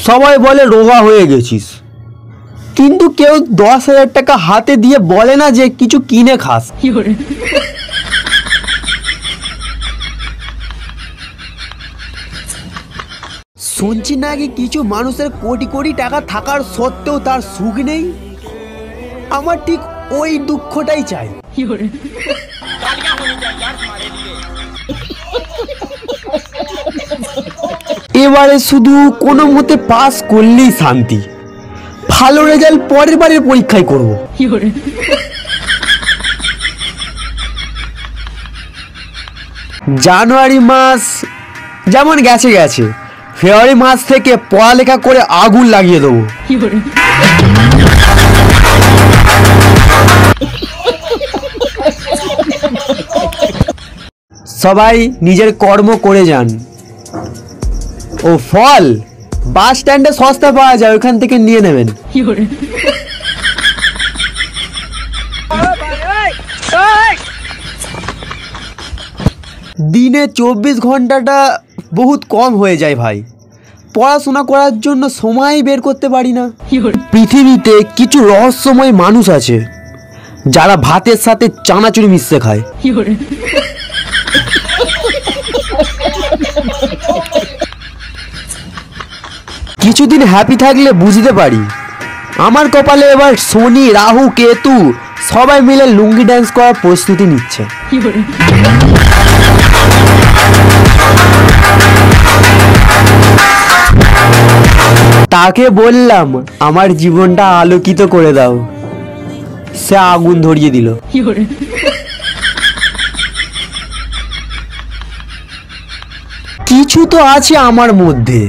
সবাই বলে রোগা হয়ে গেছিস, কিন্তু কেউ 10,000 টাকা হাতে দিয়ে বলে না যে কিছু কিনে খাস। শুনছি নাকি কিছু মানুষের কোটি কোটি টাকা থাকার সত্ত্বেও তার সুখ নেই। আমার ঠিক ওই দুঃখটাই চাই। এবারে শুধু কোনো মতে পাস করলেই শান্তি, ভালো রেজাল্ট পরের বারের পরীক্ষায় করব। জানুয়ারি মাস যেমন গেছে গেছে, ফেব্রুয়ারি মাস থেকে পড়ালেখা করে আগুন লাগিয়ে দেবো। সবাই নিজের কর্ম করে যান। ও ফল বাস স্ট্যান্ডে সস্তা পাওয়া যায়, ওখান থেকে নিয়ে নেবেন। দিনে 24 ঘন্টাটা বহুত কম হয়ে যায় ভাই, পড়াশোনা করার জন্য সময় বের করতে পারি না। পৃথিবীতে কিছু রহস্যময় মানুষ আছে যারা ভাতের সাথে চানাচুর মিশিয়ে খায়। কিছুদিন হ্যাপি থাকলে বুঝতে পারি আমার কপালে এবার শনি রাহু কেতু সবাই মিলে লুঙ্গি ড্যান্স করার প্রস্তুতি নিচ্ছে। তাকে বললাম আমার জীবনটা আলোকিত করে দাও, সে আগুন ধরিয়ে দিল। কিছু তো আছে আমার মধ্যে,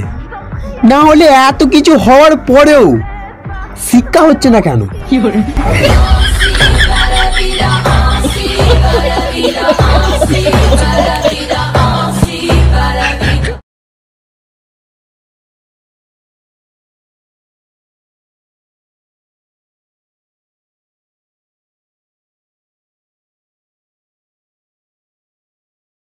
না হলে এত কিছু হওয়ার পরেও শিক্ষা হচ্ছে না কেন?